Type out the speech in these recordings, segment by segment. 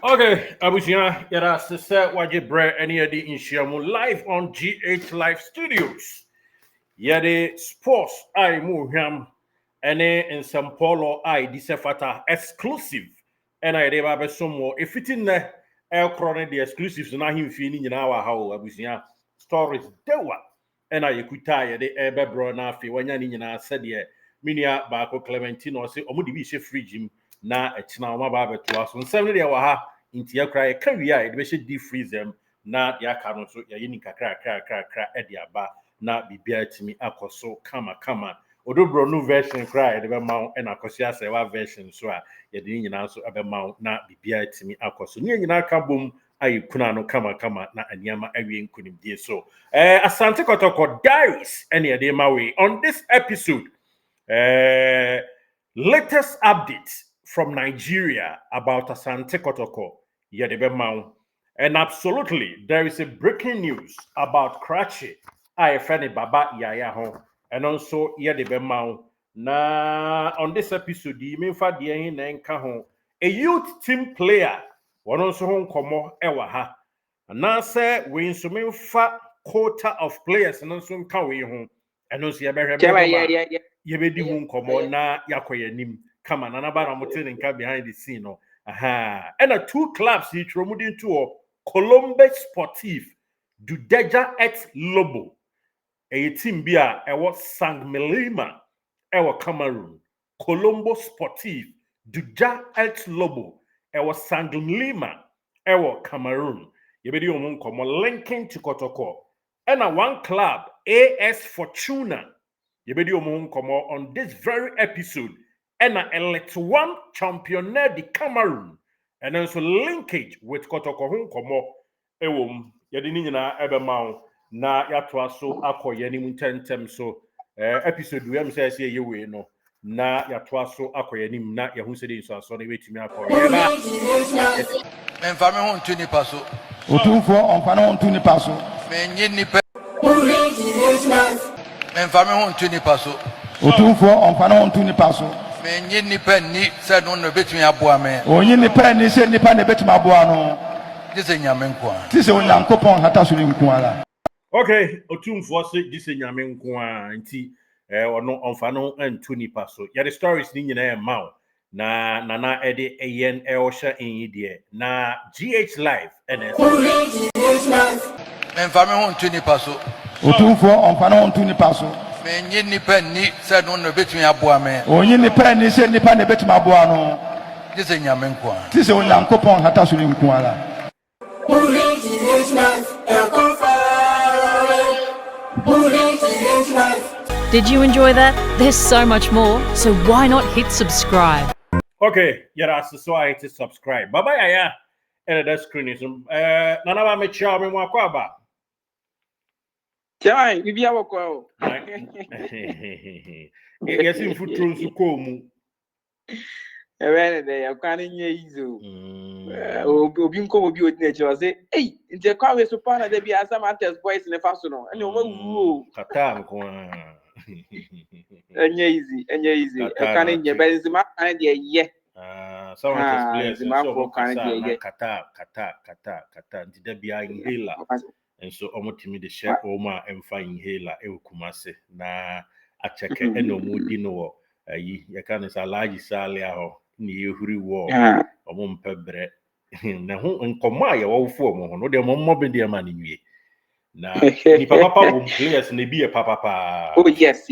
Okay, Abusia, yara sise waje bre any edi inshiamu live on GH Live Studios. Yade sports I muham ene in Sao Paulo I disefata exclusive. And I deba besomo if it in the air crone the exclusives na him fini nyina wa ha Abusia stories dewa. And I kuta yade ebe bro na afi wanya ni nyina said ye minia baako Clementine say omudi bi she fridge him na etina oma ba beto aso nsem ne de wa ha inti yakra ye ka wi a de be she deep freeze them na de aka no so ye yini kakra e de aba na bibia timi akoso kama odobro no version kra ye de be ma e na akoso asewa version so a ye de nyina so ebe ma na bibia timi akoso ne nyina ka bom ayi kuna no kama na aniama awie nkunimdie so Asante Kotoko diaries ene ye de ma we on this episode latest updates from Nigeria about Asante Kotoko, Yedebe. And absolutely, there is a breaking news about Krachi, IFN Baba Yaya ho, and also Yedebe. Na on this episode, the Minfa Diahin and Kahon, a youth team player, one also home komo ewaha. And now say we in Suminfa quota of players and also Kawi home, and also Yabe. Yebedi hu nkomo na yakoye nim kama na naba na mote nka behind the scene no aha and two clubs he tromudi to Columbus Sportif du Deja ex Lobo a team bia ewo Sang Melima ewo Cameroon Colombo Sportif du Deja ex Lobo ewo Sang Melima ewo Cameroon yebedi hu nkomo linking to Kotoko and one club AS Fortuna Yebedi Omo on this very episode and a Elite One Championnaire de Cameroon and also linkage with Kotoko Komo Ewom Yedini na Ebemau na Yatwa so ako yenim tentem so episode we am say yewe no na Yatwa so ako yenim na yehu sedi so aso na wetimi akọ yeba Memfa me ho ntu nipa so Otumfo onfa no ntu nipa so menye nipa Memfa me ho ntu nipa so Otumfo onfa no ntu nipa so menye nipa ni se no no betumi aboa me onye nipa ni se nipa na betumi aboa no dise nyame nko a ti se onyankopon hata so ni nko ala. Okay, Otumfo se dise nyame nko a nti ono onfa no ntu nipa so ya the stories ni nyina e ma na nana ede eyen eosha enyi na GH Live NS Memfa me ho ntu nipa so Otumfo onfa no ntu nipa so menye nipa ni se no no betumi aboa me onye nipa ni se nipa na betumi aboa no dise nyame nko a ti se onyankopon hata so ni nko ala. Did you enjoy that? There's so much more, so why not hit subscribe? Okay, yara so I hit subscribe. Baba Yaya and that screen is nana ba me chia me mo akwa Chai, bibi awoko. Yes, in futuro nso ko mu. Ewele de yakwane nye izo. Obi nko obi odi na chiwa say, "Hey, nje kwa we so pa na de bi Asamantes boys ne fa so no. Ene o mawu o." Kata nko. Enye easy. Yakwane nye be nzima kan de ye. Asamantes players so kan de ye. Kata ndida bia inhaler. And so omotimi de share oma emfa inhaler e kumase na acheke eno mudi no yi yakane sa large sale aho ni yehuri wo omo mpebre na ho nkoma ya wofo omo no de omo be de ma ni wie na ni papa wo players na bi e papa Oh yes.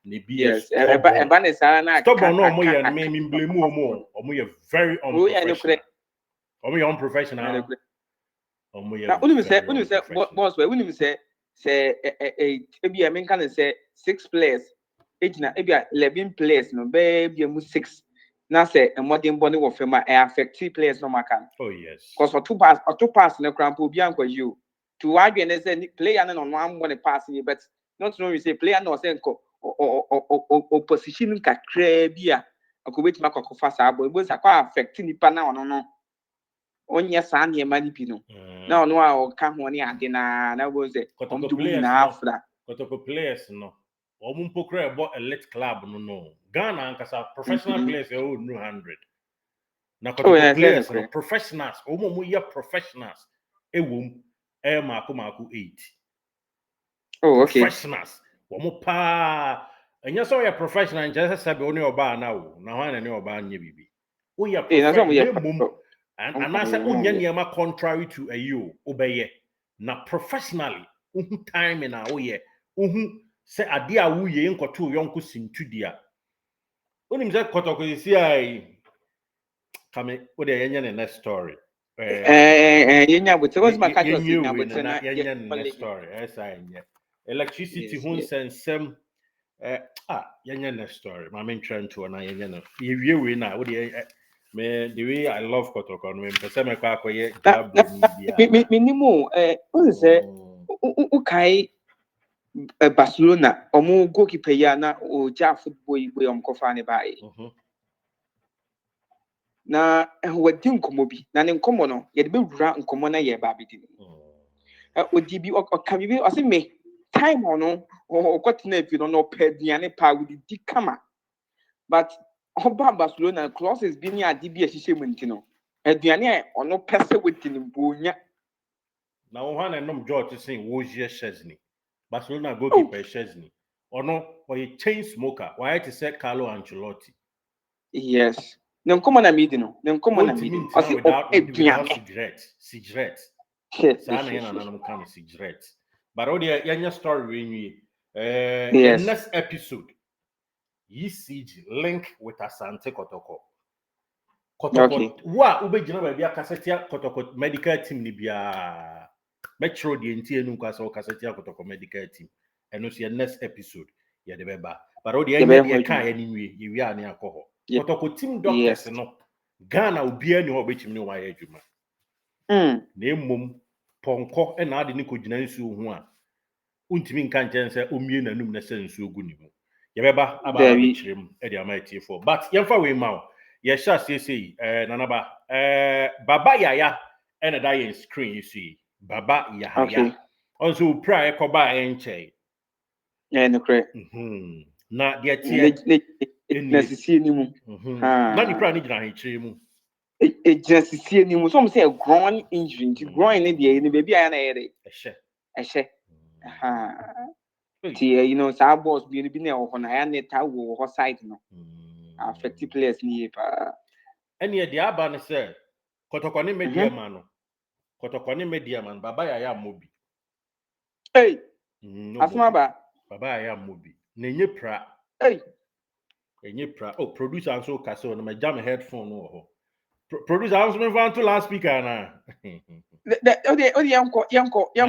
ni bi e eba ne sara na stop no omo ye me blame omo ye very unprofessional omo ye unprofessional na unu say boss we unu say ebi e menka ne say 6 players ejina ebi 11 players no be bi mu 6 na say modern body wo fema e affect players no maka. Oh yes, because two pass na cramp obi anko you to adwe ne say player no am one pass ni, but not know we say player no say nko o position kakra bi a akobeti makokofa sa abo ebo sa kwa affect nipa na ono no onye sa na emani bi no na ono a o ka ho ne ade na go say om to win na afra Kotoko players no omo mpokra ebo elite club no Ghana ankasa professional players e o no 100 Na Oh, Kotoko yeah, players yeah, no professionals. Omo mo ye professionals. Ewom mako 8. Oh, okay. Professionals. Omo pa. Enya so ye professional nje se be oni oba na wo. Na ho na ne oba nye bibi. Wo ye Eh, that's what we professional are. mum. And I say unya niema contrary to a you obeye. Na professionally uhu time na wo ye. Uhu se ade a wo ye nkoto yonko sintudia. Onim se Kotoko isi ai kame wo de yenye ne next story. Yeah, but what's my catch was Yenye now, we but na not yet. yenye ne next story. Esa yenye. Electricity Yes, hun yes. sensem yenye next story. Ma men try to na yenye no. Ye we na wo de me the way I love Kotoko no me pese me kwa akoye jabro ni bia. Minimum, what is it? Okay, Barcelona, or goalkeeper, yana, or Ja football, we kofa by. Na wadi nkomo bi na ne nkomo no ye de bewura nkomo na ye ba bidi odi bi o ka bi o se me time ono o kwatena efi no no pediane pa wudi di kama but oba Barcelona clauses bi ni ade bi ahihye mu ntino aduane a ono pese wudi ne bonya na wo hwan nom George sin wo je Chesney Barcelona goalkeeper Chesney ono oye chain smoker why to say Carlo Ancelotti. yes ne nkomo na midi no ne nkomo na midi o se without aduane cigarette yes sana yana nanum kan cigarette but all the yanya story we nwie the yes next episode ECG link with Asante Kotoko okay wa ubegina ba bia kasetia Kotoko medical team ni bia metro the entie nu kwasa o kasetia Kotoko medical team eno so next episode ya de beba but all the yanya de kan ya ni nwie ye wi ane akoho Kotoko team doctors yes no Ghana obia ni ho betimi ni wa ya adwuma na emom ponko na ade ne kogina nsuo ho a untimi nka nkyɛn sɛ omie nanum na sɛ nsuo gu ne mu yɛbɛba aba bɛkyerɛm de ama etiefo but yɛmfa wei ma wo yɛhyɛ asiesie nanaba baba yaya ɛna da yɛn screen yi so yi baba yahaya ɔnso opra ɛkɔba ɛnkyɛn no correct na deɛ teɛ na sisi ni mu na ne pra ne gyina ahekyerɛ mu gyina sisi ni mu so mo say a groin injury nti groin ne deɛ ne baby aya na yɛ de ɛhyɛ you know saa balls bi na ɛwɔ na ya ne ta wɔ hɔ side no affect players ni pa ɛne deɛ aba ne sɛ Kotoko ne media man no Kotoko ne media man baba yaya mobi hey asma ba baba yaya mobi na enye pra hey enye pra oh producer also kase no me jam headphone no wɔ hɔ producer also me fan to last speaker na odi yanko yo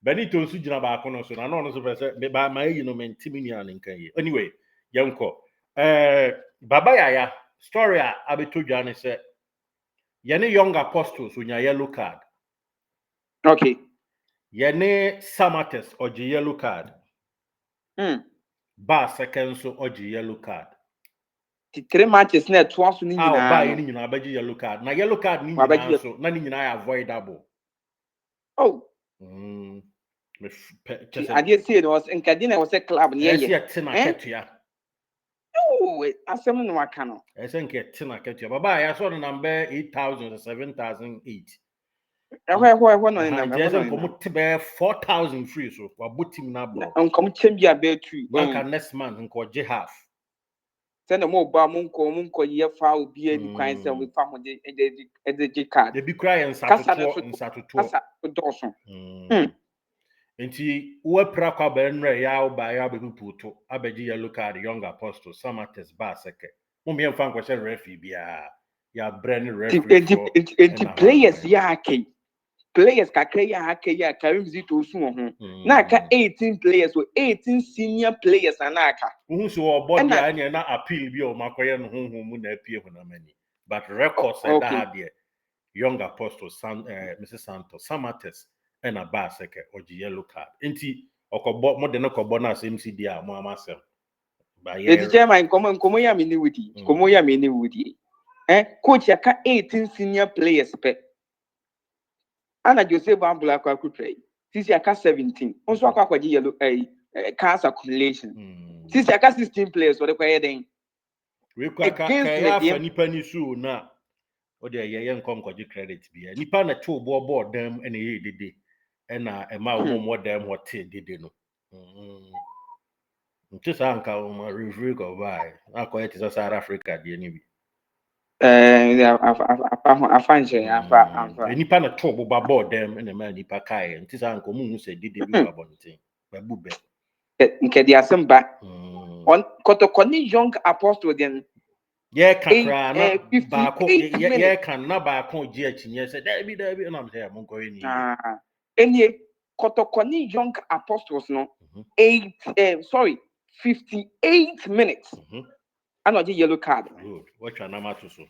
Benito nso gyina baako no so na no so pɛ sɛ ba ma yi no mentimi ni an nkan yi anyway yanko baba yaya story a abeto dwa ne sɛ yene young apostles onya yellow card okay yene Samates oje yellow card ba second so oje yellow card the 3 matches na to aso ni nyina ba ni nyina abeje yellow card na yellow card ni nyina so na ni nyina avoidable ade see no was nkade na was club ne ye asem no aka no ese nke tina ketua baba ya so no number 8000 7008 ɛhɔ no ne number ɛhɔ no nkomo te be 4000 free so wa botim na bro nkomo chem bia be tu na next month nko je half send mo ba mo nko ye fa obi ani kwan se we fa mo de card e bi kra ye nsatoto doso enti wo pra kwa ba nre ya wo ba ya be puto abeji yellow card young apostle Samates ba seke mo me mfa nko referee bia ya brand referee for enti players ya akei players kakra ya akei ya Karim Zito su ho na aka 18 players or 18 senior players na aka so obodo ya na appeal bi o makoye no honhom mu na apie ho na mani but records that had there young apostle Mrs Santos Samates and a baseke oji yellow card enti okobo mo de no kobo na MCD a mo amasem ba ye the chairman komo ya me ni wudi coach aka 18 senior players pe ana Joseph Ambula kwa kutray sisi aka 17 onso akwa yellow cancer accumulation sisi aka 16 players what kwa den We kwa against ya Medium. fa nipa ni so na o de ye nkom kwaje credit bia nipa na che obo board dem na ye dede na ema wo mo dem hote dede no nti anka o review go by akọ it is South Africa de ni bi afa nipa na che obo board dem na ma nipa kai nti anka mu hu se dede bi wa bonten ba bube nke di asemba on Kotoko ni young apostle then ye kakra na 58 ba ko ye minutes. kan na ba ko ji achinye se da bi na am say mo ko ni Any Kotoko ni young apostles no 58 minutes. And on the yellow card. Good. What your number to so?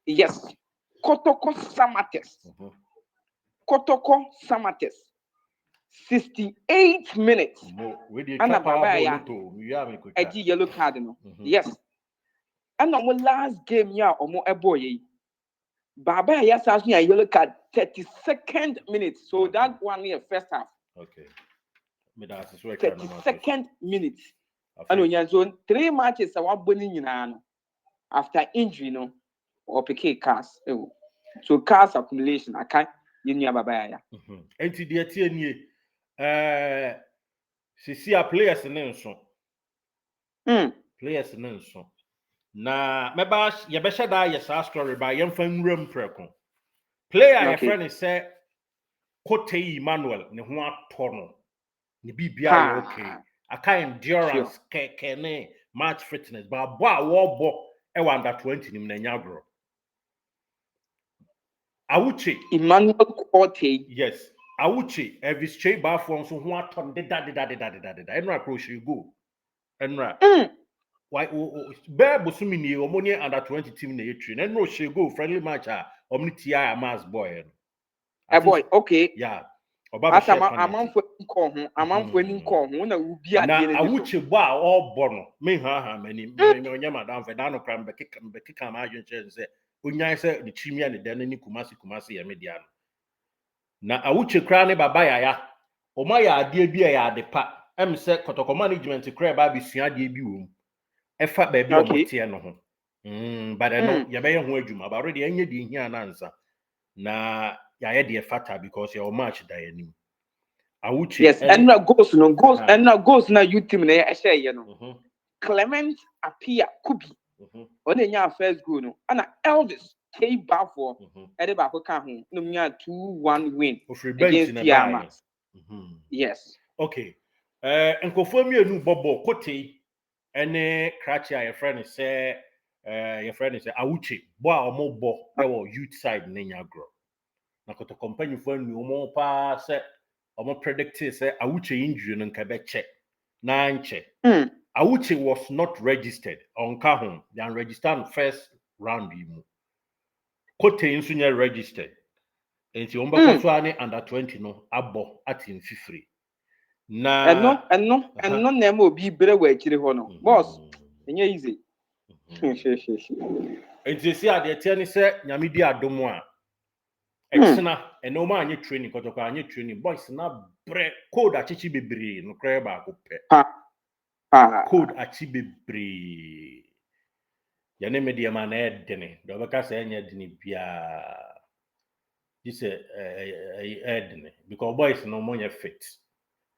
Yes. Kotoko Samates. Kotoko Samates. 68 minutes. And a Babaya. A yellow card. No. Yes. And on the last game, yeah, or more a boy. Baba, yes, asked me a yellow card 32nd minute. So that one here, first half. Okay. 32nd minute. And when you're zone 3 matches, I want winning after injury, no, or PK cast. So cast accumulation, I can't you Baba. And to the TNA, see a players in so. Players in so. Na mebash ye besha da ye sa story ba ye mfa nwuram preko player your friend say Kote Emmanuel ne ho atono ne bibia ye okay aka endurance kene match fitness ba bo a wo bo e wa under 20 nim na nyagro Awuche Emmanuel Kote, yes Awuche Elvis Che ba fo so ho aton de da enra approach you go enra why bear busumi ni omoni under 20 team na yetri na no she go friendly match a omni a mass boy a boy okay yeah oba be share amam for call ho amam for ni call ho na ubi ade na awuche bo a obo no me ha mani me onya madam fe da no kram be kika ma adwen che se onyan se the chimia ne dan ni kumasi ya media no na awuche kra ne baba Yaya oma ya ade bi ya ade pa em se Kotoko management kra ba bi sua ade bi wo efa ba bi o motie no ho but no ye be ye ho adwuma ba already enye di hia na nsa na Yaya de fata because your match da yanim Awuche yes and na goals na you team na e share ye no Clement Apia Kubi on enya first goal no ana Elvis K Bafo e de ba ko ka ho no nya 2-1 win against Tiama. Yes. Okay. Nkofo mienu bobo Kote ene Krachi your friend say Awuche bo a omo bo e wo youth side na nyagro. Na Kotoko company fo nu omo pa say omo predicted say Awuche injury no nka be check na nche. Awuche was not registered on Kahon. They unregistered first round imu. Kote insunya registered. And si omba so ani under 20 no abo atin fifiri. Na no na mo bi bere wa akire ho no. Boss, enye easy. Enti si ade tie ni se nyame di adomo a. Exna eno ma anye training Kotoko anye training boys na bre code achichi bebre no kra ba ko pe. Code achi bebre. Yane media man edene do be ka se enye dene bia this edene because boys no mo fit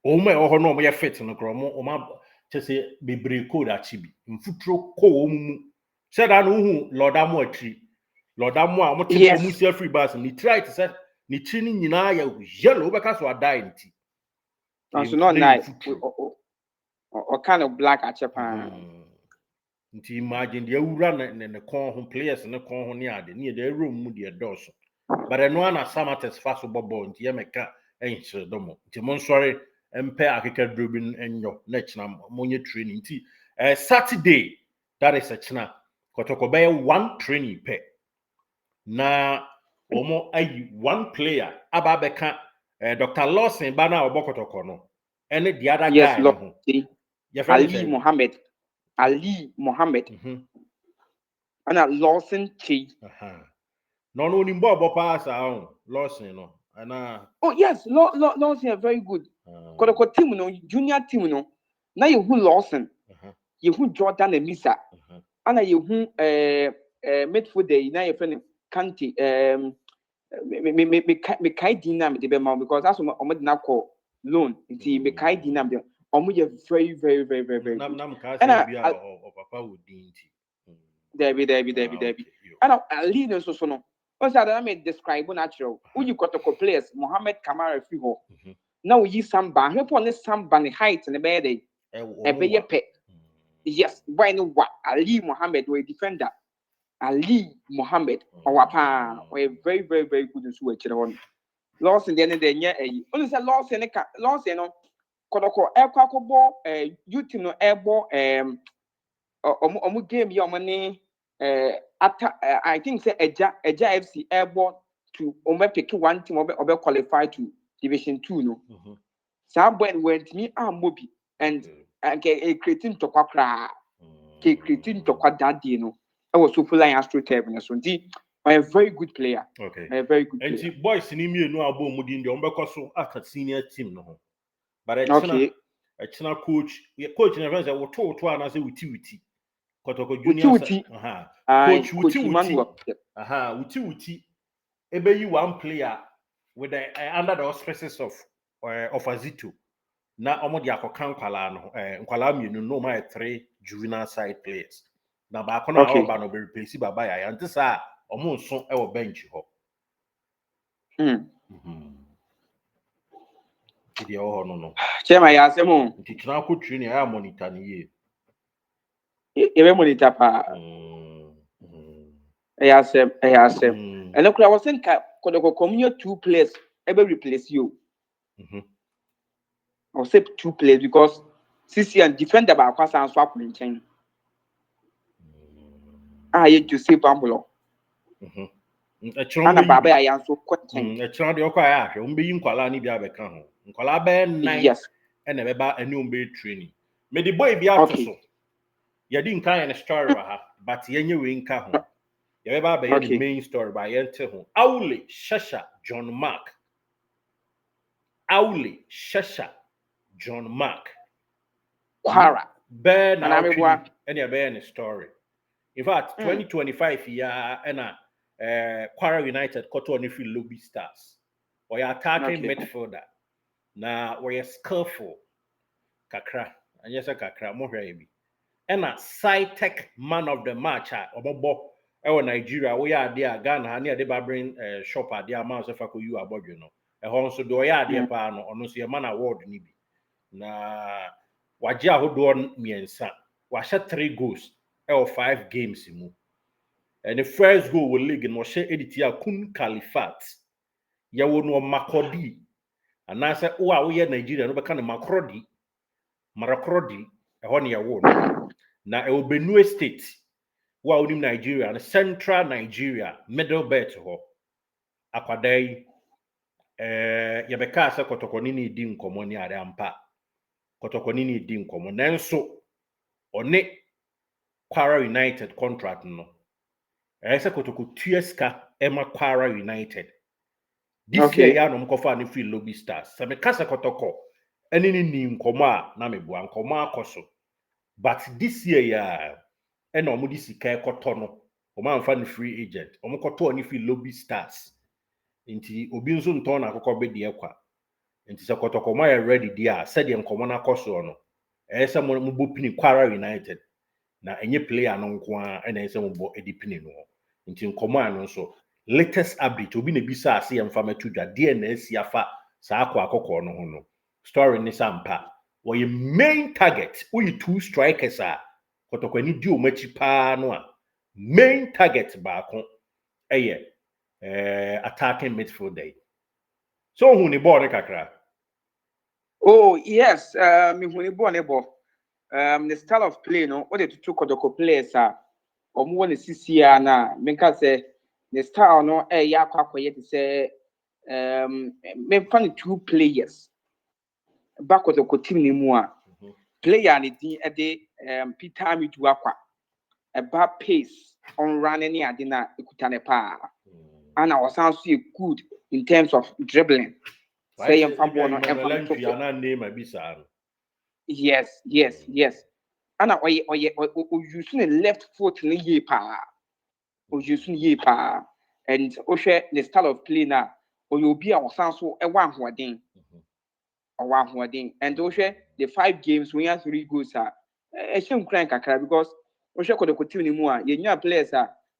o me o ho no mo fit no kro mo o ma chese bebre code achi bi mfutro ko o mu said an hu lordamo atri lordamo a mo te mo musia free bus ni try to say ni chi ni nyina ya yellow be ka so adai nti so not nice or kind of black achepa nti imagine the ewura ne kon ho players ne kon ho ne ade ne the room mu de doso but eno ana Samates faso bobo nti ye meka enhire domo nti mo nsori empe akeka drobin enyo na china monye training nti Saturday that is a china Kotoko be one training pe na omo ayi one player aba beka Dr. Lawson bana obokotoko no ene the other guy no Ali Mohammed ana Lawson Chi no no nimbo obo pass Lawson no ana oh yes Lawson are very good Kotoko team no junior team no na you who Lawson you who Jordan and Misa ana yehu midfielder na your friend Kanti me kai dinam de be ma because that's omo na call loan nti me kai dinam de omo ye very good Nam ka and say bia o papa wo din ti. Debbie. And Ali no so no. Also, I may describe natural. Uji Kotoko players, Mohammed Kamara Fiho. Now you some ban, help on this some ban height and a bed. A bay pet. Yes, why no what? Ali Mohammed were defender. Ali Mohammed or Wapa were very good in switch on. Lost in the end of the year. Only said lost in a lost, you know. Kotoko air crackle ball, you no air ball, game your money. I think say Eja FC airborne to pick one team or qualify to Division 2 no. Someone went me mobi and creating to kwakra creating to daddy no. I was so full line astro terminal so a very good player. Okay. A very good player. And boys in me no abo mudi ndi ombeko so aka senior team no ho. But Okay. coach never say wo to ana say wuti. Kotoko junior coach wuti. Wuti. Ebe you one player with the under the auspices of Azito. Na omo di akokan kwala no nkwala mienu no my 3 juvenile side players. Na ba akona oba no be replace baba Yaya ntisa omo nso e wo bench ho. Idi o ho no. Chema ya asemo. Nti tuna ko training ya monitor ni ye. Ebe monitor pa. Ya asem. And look, I was saying Kotoko community 2 players ever replace you. I'll say 2 players because CC and defender by Kwasa and swap in chain. You to see Bambulo. And a Baba I am so content. A child your quiet, be in Kuala ni bia beka ho. Nkwala be 9 Yes. And a new be training. May the boy be out so. You didn't kind of story but yenye we nka ho. You be the main story by yente ho. Aule Shasha John Mark. Aule Shasha John Mark. Quara. Bear now any bear story. In fact, 2025 year and Quara United Kotoko ni feel lobby stars. Or your attacking midfielder. Na we skillful kakra. And yes, kakra mo hwɛ and a sci-tech man of the match obobo ewo Nigeria we are there Ghana and they bring shop at their amount of you abodwe no e ho nso do ya there pa no ono so man award ni bi na waje ahodo miensa wa sha 3 goals ewo 5 games mu and the first goal we league no she editia kun Khalifat ya wo no Makodi and I say o a we Nigeria no be kan Makrodi e ho ne ya wo no na e Benue State wa unim Nigeria and Central Nigeria middle belt ho akwadai yebeka asa Kotoko ni di nkomo ni are ampa Kotoko ni di nkomo nanso one Kwara United contract no esa Kotoko tueska ema Kwara United this year ya no mkofa ni free lobby stars se me kasa Kotoko eni ni nkomo a na mebua nkomo akoso but this year ya and omudi sika ekoto no o man fa free agent omokoto oni fi lobby stars nti obi nso nton na akokọ be de kwa nti se Kotoko ma ready dia said ye nkomo na koso no se mo bo pini Kwara United na enye player no nko a na se mo bo edipini no nti nkomo ano nso latest update obi na bisa ase ye mfa matudwa de na asi afa sa akokọ no ho no story ni sampa we main target we 2 strikers are Kotoko ni di o machi pa no a main target baako attacking midfielder. So who ni ball kakra? Oh yes, me who ni ball ne ball. The style of play no, what the 2 Kotoko players are omo won CCA na menka say the style no ya kwakoye to say me fan 2 players. Back Kotoko team ni mu a player ni din de Peter Midu akwa a bad pace on running ni adina ekutane pa and I was also good in terms of dribbling say name abisa yes ana oye use the left foot ni ye pa o use ni ye pa and ohwe the style of play na oye obi a osan so e wa ahoden and ohwe the 5 games we have 3 goals e shem kran kakra because ohwe Kotoko team ni mu a ye nya players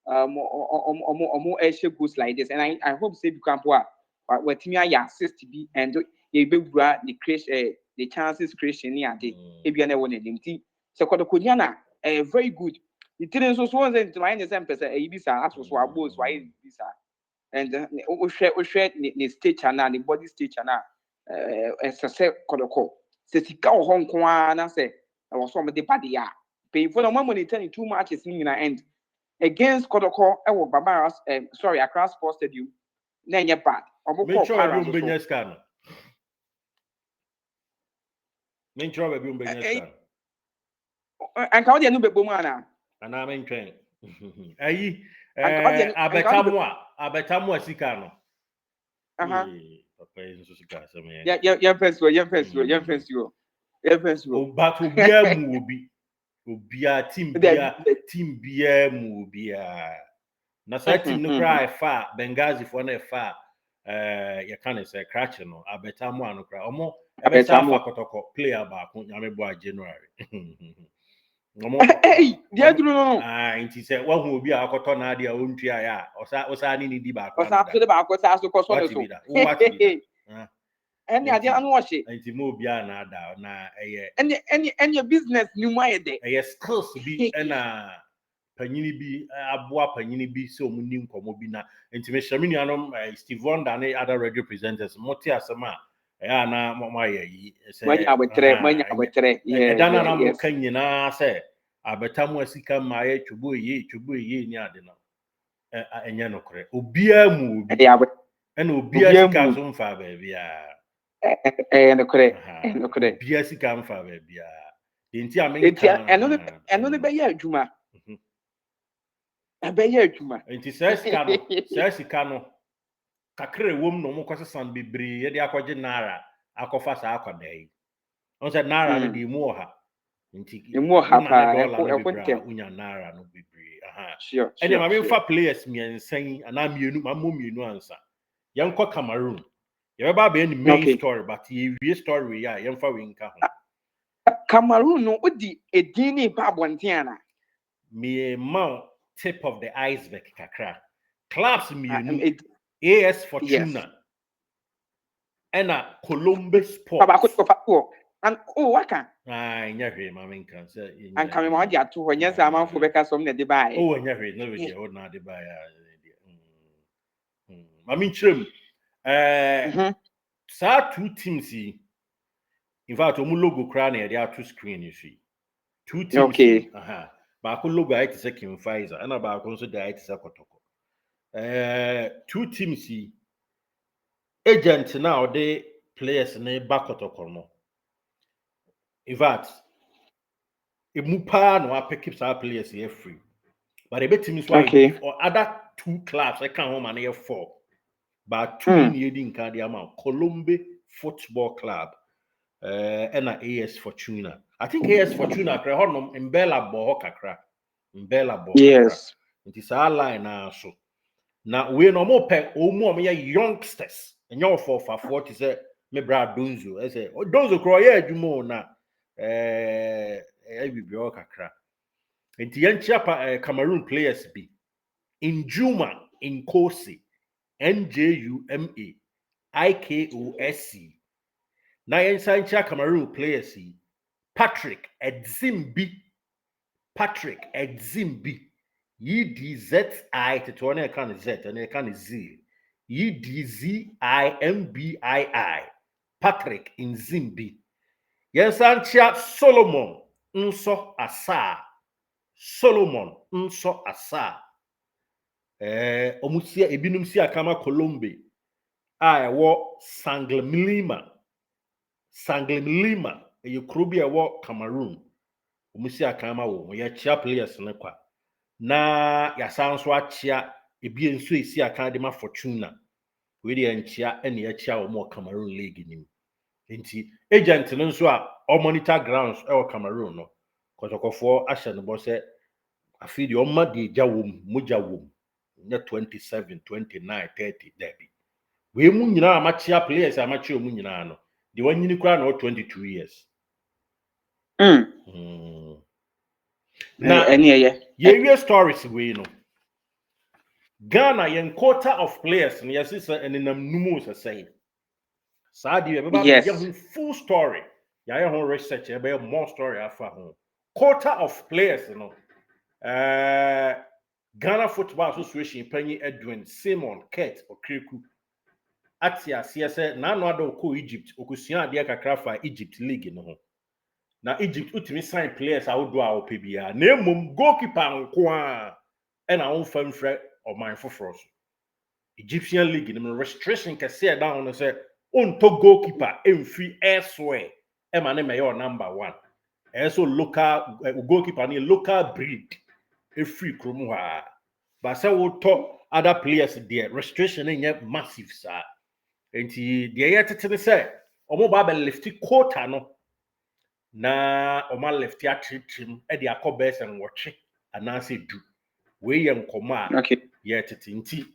omo e goals like this and I hope say become what team ya assist bi and ye be bura the chances creation ni ade e bia na won edim ti se Kotoko nya na very good the thing so say to my same person e bi sa aso so abo so ai bi sa and ohwe the stage na the body stage na se Kotoko se sika o hon ko na se was some de body ya pay for no money turn 2 matches ni na end against Kotoko e wo Baba sorry Accra Sports Stadium na nye bad omo Make ko sure para you so bring scan. Make sure you bring scan. anka o de no bebo mu ana Ana men twen. Ayi abetamu sika no. aha Papa nso sika se me. ya festival But obia mu obi. Obia team bia mu obia. Na sa team no cry fa Benghazi for na fa you can say crash no abetamu anu cry. Omo ebe sa fa Kotoko player ba ko nyame bo January. Hey, dia duru no. Nti say wa hu obi a akoto na ade a ontua ya osa ni di ba kwa na da. Osa ba ko sa so ko so so. What be that? Any ade anu wo hye. Nti mo obi a na ada na eye. Any business ni mu ayede. Eye skills bi na panyini bi aboa panyini bi so mu ni nkomo bi na nti me hyame nuanom Steve Wonder and other radio presenters moti asema na mo ayi say manya abetre dana na mo kan nyina say abetamu asika ma ye twubo ye ni ade no enye nokore obia mu obi na obia sika so mfa ba bia nokore obia sika mfa ba bia nti amenka eno ne be ye adwuma ebe ye adwuma nti sika no kakre wom no mo kwasesan bebre ye de akwaje nara akofa sa akwadai on said nara no di mu ha nti mu ha pa unya nara no bebre sure ene ma me fa players miensan ana mienu ma mo mienu ansa yenko Cameroon ye ba be any main story but ye wie story we ya yenfa we nka ho Cameroon no odi edini ba bonten ana me ma tip of the iceberg kakra clubs mienu AS Fortuna ena Columbus Sports and waka nya hwe ma men kan say and come ma dia to ho nya sa amanfo beka som na de bae nya hwe no we dey hold na de bae ma min chrem sa two teams in fact omu logo kra na dey out screen you see two teams ba ko logo ai say King Pfizer and ba ko so dey ai say Kotoko two teams agent now they players na ba Kotoko no in fact emu pa no pick up our players here free but a bit means why or other two clubs I can't home and here 4 but two in yedin kan the amount Columbus Football Club and AS Fortuna. I think AS Fortuna kra honom Mbella bo kakra Mbella bo yes it is our line now so now we no more pe o more youngsters and your for 40 say me bra Donzo I say Donzo kro ye adwuma na bibio kakra enti yenchia Cameroon players be in Juma in Kosi NJUMA IKOSC na yenchia Cameroon players Patrick Edzimbi EDZI to one can Z and can Z EDZIMBII Patrick Nzimbi yensanchia Solomon Nso Asa omusia ebinum si akama Colombe ewo Sanglemlima eyekrobi ewo Cameroon omusia akama wo ye chia players ne kwa na yasanso achia ebi enso esi aka de ma Fortuna we de enchia ene ya chia wo Cameroon league nim nti agent no nso a o monitor grounds ewo Cameroon no Kotoko ahyɛ no bɔ sɛ afi de ɔma de gya wom mogya wom na 27 29 30 dabi we mu nyinaa amachia players amachia mu nyinaa no de wanyini kura na 22 years na ye stories we no Ghana yen quota of players no yes is enenam numu se say saa de be ba be full story ya ho research e be more story afa ho quota of players no Ghana Football Association panyi Edwin Simon Kurt Okreku atia se na no ado ko Egypt okosua ade kakra fa Egypt league no ho na Egypt utimi sign players awodo a opebia na emom goalkeeper nko a e na won fam frɛ oman foforo so Egyptian league no restriction kase down no say on to goalkeeper emfi elsewhere e ma ne mayor number 1 also local goalkeeper ni local breed free krom ha but say we talk other players there restriction in massive sir enti the year tete say omo ba be lifty quota no na oma lifty atrim e de akobes and watch anase du we ye nkoma ye tete enti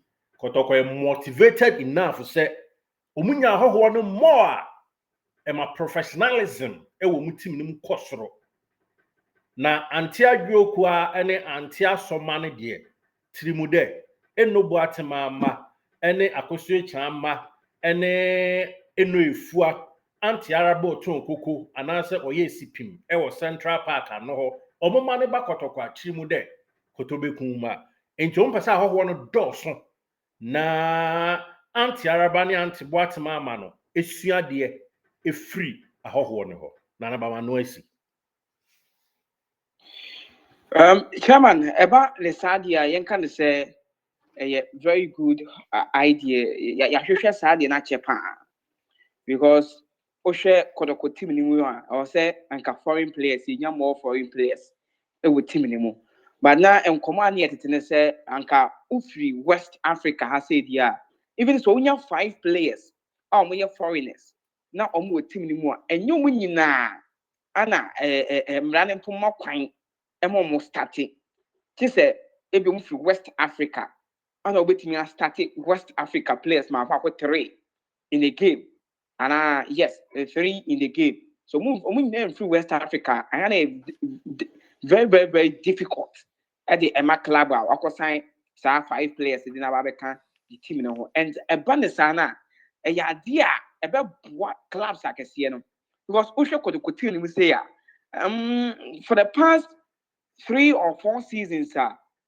Kotoko motivated enough say omunya hoho no more e ma professionalism e wo mu team nim kosoro na anti adwoku a ene anti asoma ne de trimude enobo atemama ene akosue chama ene eno efua anti arabo ton koko anase oye sipim e wo Central Park ano ho omoma ne ba Kotoko trimude kotobekun ma enti pesa hoho no doso na anti araba ne anti boatemama no esua de e free ahoho ne ho na na ba ma no asi Chairman, about the Sadia, you can say a very good idea. Ya should Sadia na Japan because Oshe Kotoko team ni or say anka foreign players, you more foreign players. It would team ni but now and command yet it say anka Ufri West Africa has said yeah. Even so, we have 5 players. We have foreigners. Now with team ni and you win na ana running to more kind. Emo starting. She said, if you move to West Africa, and I'll be starting West Africa players, my 3 in the game. And yes, 3 in the game. So move through West Africa. I had a very, very, very difficult at the Emma Club. I could sign 5 players in the team. And a bandesana, a idea about what clubs I can see. Because Usha could continue to say, for the past 3 or 4 seasons,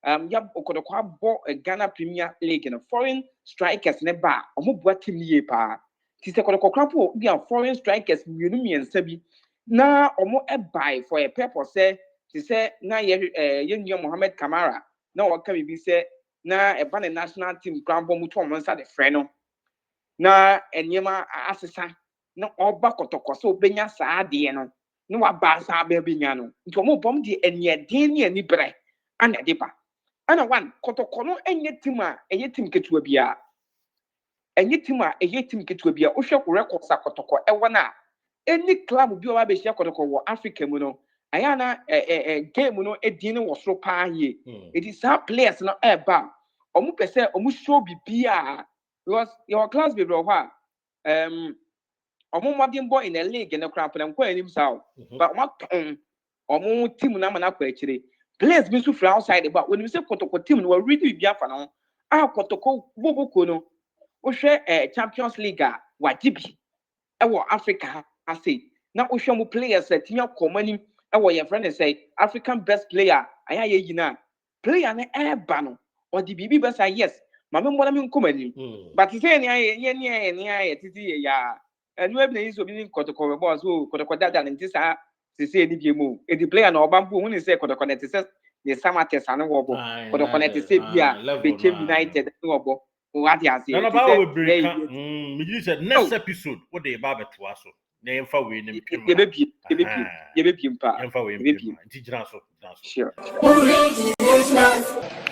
yab Kotoko bought a Ghana Premier League and foreign strikers never omo bua team ye pa. Ti se Kotoko krapo be foreign strikers munumi and sabi na omo e buy for a purpose say ti say na ye Mohamed Kamara na o kan bi say na e ba the national team krampo mu to omo nsa de frɛ no na enyema asesa na oba Kotoko so benya saa de no no wa ba sa ba binya no nti omo bom de enye den ne ani bre ana de ba ana one Kotoko no enye team a eye team ketua bia enye team a eye team ketua bia o hwe record sa Kotoko e wona any club bi o ba be hia Kotoko wo Africa mu no aya na game no edin wo soro pa ye it is our players no e ba omo pese omo show bibia because your class be bro ha omo modern boy in the league in the crap and kwa anim saw but what omo team na mana kwa akire players be so from outside but when you say Kotoko team no really be afa no Kotoko boboko no wo hwe Champions League wa gibi e wo Africa I say na wo hwe mo players team komani e wo your friend say African best player aya ye yina player na e ba no or the bibi be say yes mama mo na me komani but say ni aye titi ya and we have the issue being Kotoko boss who Kotoko dada and this to say any game. If the player no bamboo when say Kotoko net says the Samates and Wobo, Kotoko net say became United Wobo. What he has here. You said next episode what the Baba to us. Name for winning. Sure.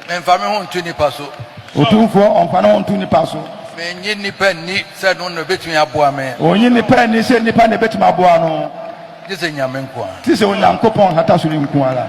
And family home to Nipaso. Otumfo omfa na ontu nipa so. Me nyi nipa ni said no no betumi aboa me. Onyi nipa ni se nipa na betumi aboa no. gye sɛ nyame nko a ti sɛ onyankopɔn hata so ne nko ara